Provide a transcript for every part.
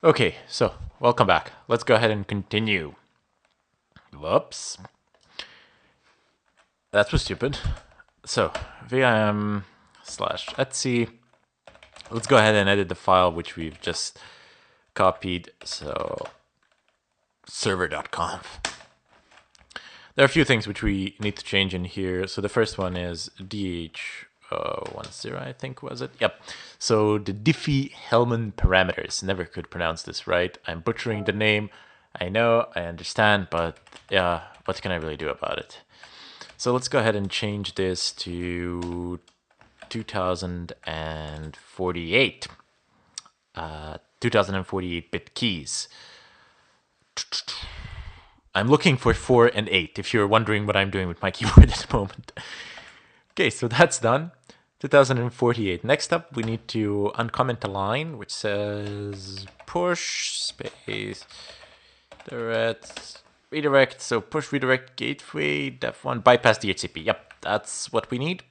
Okay, so welcome back. Let's go ahead and continue. Whoops. That was stupid. So, vim slash Etsy. Let's go ahead and edit the file which we've just copied. So, server.conf. There are a few things which we need to change in here. So the first one is DH10, I think, was it? Yep. So the Diffie-Hellman parameters. Never could pronounce this right. I'm butchering the name. I know, I understand, but yeah, what can I really do about it? So let's go ahead and change this to 2048. 2048-bit keys. I'm looking for 4 and 8, if you're wondering what I'm doing with my keyboard at the moment. Okay, so that's done. 2048. Next up, we need to uncomment a line which says push space redirect. So push redirect gateway def1 bypass DHCP. Yep, that's what we need.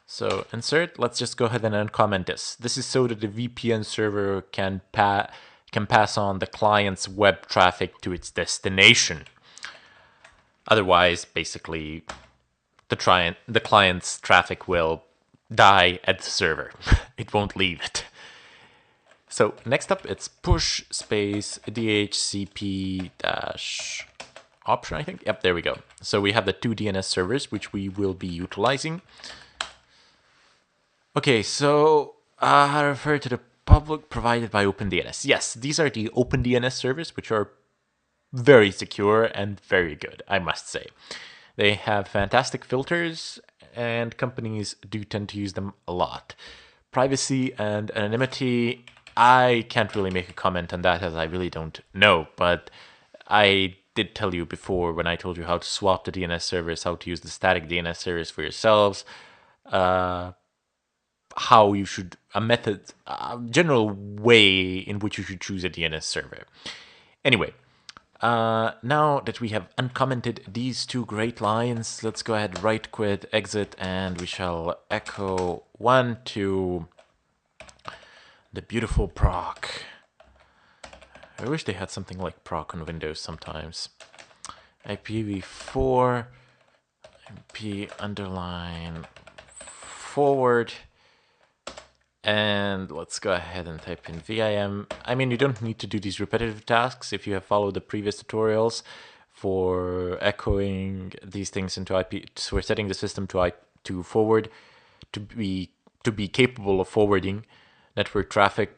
So insert. Let's just go ahead and uncomment this. This is so that the VPN server can pass on the client's web traffic to its destination. Otherwise, basically, the client's traffic will die at the server. It won't leave it. So next up, it's push space DHCP dash option, I think. Yep, there we go. So we have the two DNS servers, which we will be utilizing. Okay, so I refer to the public provided by OpenDNS. Yes, these are the OpenDNS servers, which are very secure and very good, I must say. They have fantastic filters, and companies do tend to use them a lot. Privacy and anonymity, I can't really make a comment on that as I really don't know, but I did tell you before when I told you how to swap the DNS servers, how to use the static DNS servers for yourselves, how you should, a general way in which you should choose a DNS server. Anyway, now that we have uncommented these two great lines, let's go ahead, right quit, exit, and we shall echo 1 to the beautiful proc. I wish they had something like proc on Windows sometimes. IPv4, IP underline forward. And let's go ahead and type in VIM. I mean, you don't need to do these repetitive tasks if you have followed the previous tutorials for echoing these things into IP. So we're setting the system to forward, to be capable of forwarding network traffic.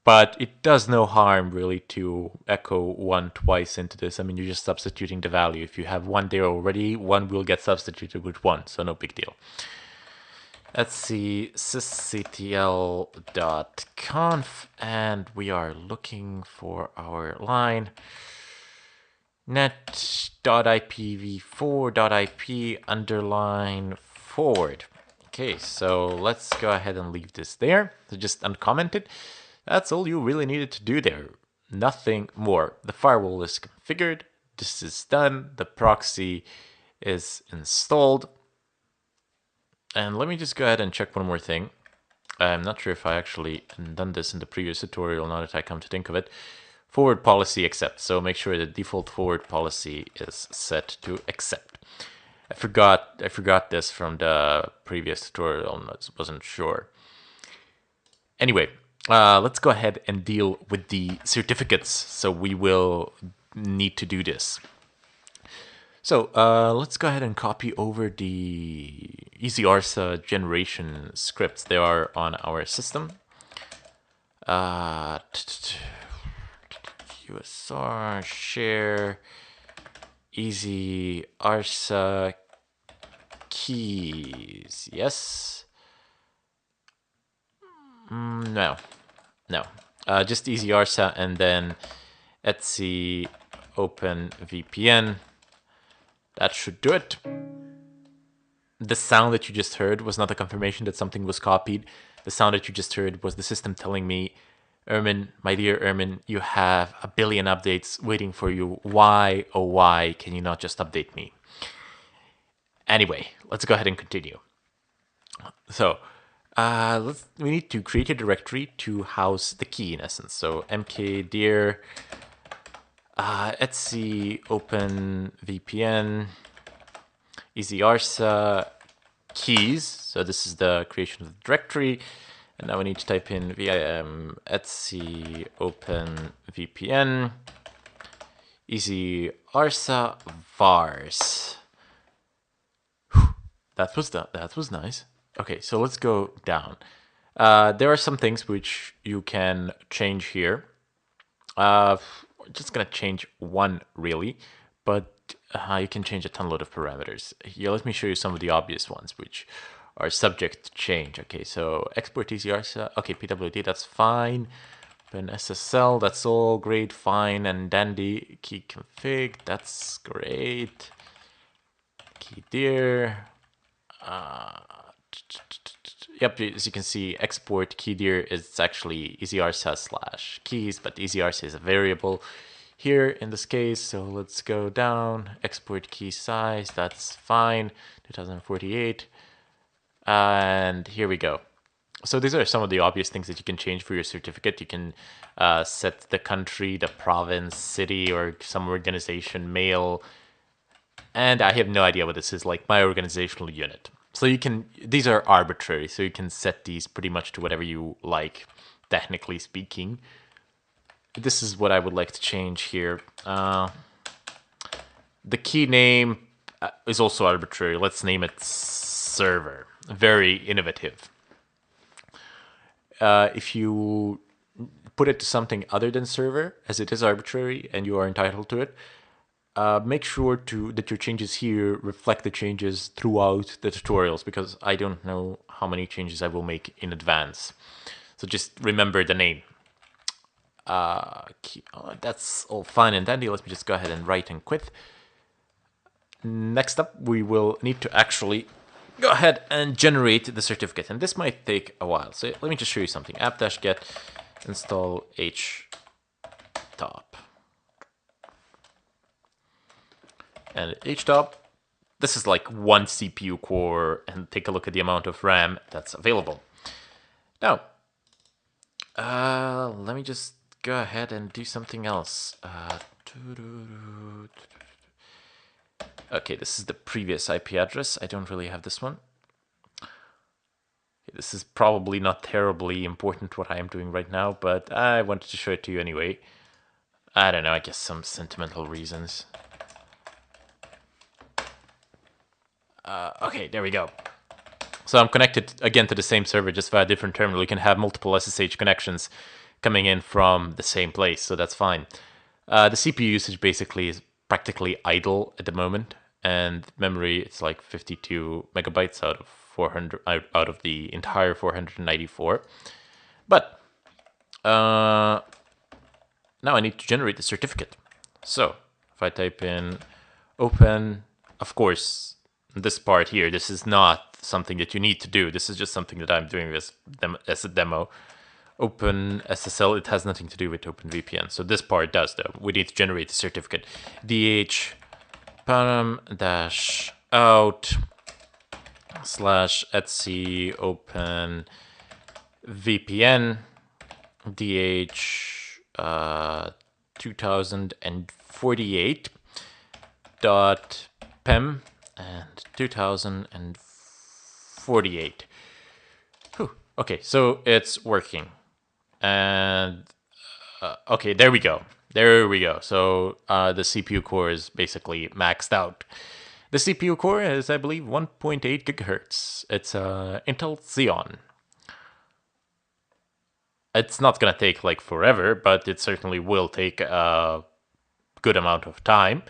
But it does no harm really to echo 1 twice into this. I mean, you're just substituting the value. If you have 1 there already, 1 will get substituted with 1, so no big deal. Let's see, sysctl.conf, and we are looking for our line net.ipv4.ip underline forward. Okay, so let's go ahead and leave this there. So just uncomment it. That's all you really needed to do there. Nothing more. The firewall is configured. This is done. The proxy is installed. And let me just go ahead and check one more thing. I'm not sure if I actually done this in the previous tutorial, now that I come to think of it. Forward policy accept. So make sure the default forward policy is set to accept. I forgot this from the previous tutorial, I wasn't sure. Anyway, let's go ahead and deal with the certificates. So we will need to do this. So let's go ahead and copy over the EasyArsa generation scripts. They are on our system. QSR share EasyArsa keys. Yes. No. Just EasyArsa and then Etsy open VPN. That should do it. The sound that you just heard was not a confirmation that something was copied. The sound that you just heard was the system telling me, Ermin, my dear Ermin, you have a billion updates waiting for you. Why, oh why, can you not just update me? Anyway, let's go ahead and continue. So, We need to create a directory to house the key in essence. So mkdir etc open VPN easyarsa keys. So this is the creation of the directory. And now we need to type in vim etc open VPN easyarsa vars. That was nice. Okay, so let's go down. There are some things which you can change here. We're just gonna change one really, but you can change a ton load of parameters. Here, let me show you some of the obvious ones which are subject to change. Okay, so export easyarsa. Okay, PWD, that's fine. Then SSL, that's all great, fine, and dandy. Key config, that's great. Keydir. Yep, as you can see, export keydir is actually easyarsa /keys, but easyarsa is a variable here in this case. So let's go down, export key size, that's fine, 2048. And here we go. So these are some of the obvious things that you can change for your certificate. You can set the country, the province, city, or some organization, mail. And I have no idea what this is, like my organizational unit. So you can, these are arbitrary, so you can set these pretty much to whatever you like, technically speaking. This is what I would like to change here. The key name is also arbitrary. Let's name it server. Very innovative. If you put it to something other than server, as it is arbitrary and you are entitled to it, make sure that your changes here reflect the changes throughout the tutorials, because I don't know how many changes I will make in advance. So just remember the name. That's all fine and dandy. Let me just go ahead and write and quit. Next up, we will need to actually go ahead and generate the certificate, and this might take a while. So let me just show you something. app-get install htop. And htop, this is like one CPU core, and take a look at the amount of RAM that's available. Now, let me just go ahead and do something else. Okay, this is the previous IP address. I don't really have this one. This is probably not terribly important what I am doing right now, but I wanted to show it to you anyway. I don't know, I guess some sentimental reasons. Okay, there we go. So I'm connected again to the same server, just via a different terminal. You can have multiple SSH connections coming in from the same place, so that's fine. The CPU usage basically is practically idle at the moment, and memory, it's like 52 megabytes out of 400 out of the entire 494. But now I need to generate the certificate. So if I type in open, of course, this part here, this is not something that you need to do. This is just something that I'm doing as a demo. Open SSL, it has nothing to do with OpenVPN. So this part does, though. We need to generate the certificate. DH param-out /etc open VPN DH 2048 .pem and 2048. Whew. Okay, so it's working. And okay, there we go. There we go. So the CPU core is basically maxed out. The CPU core is, I believe, 1.8 gigahertz. It's Intel Xeon. It's not going to take like forever, but it certainly will take a good amount of time.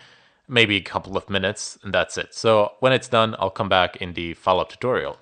Maybe a couple of minutes, and that's it. So when it's done, I'll come back in the follow-up tutorial.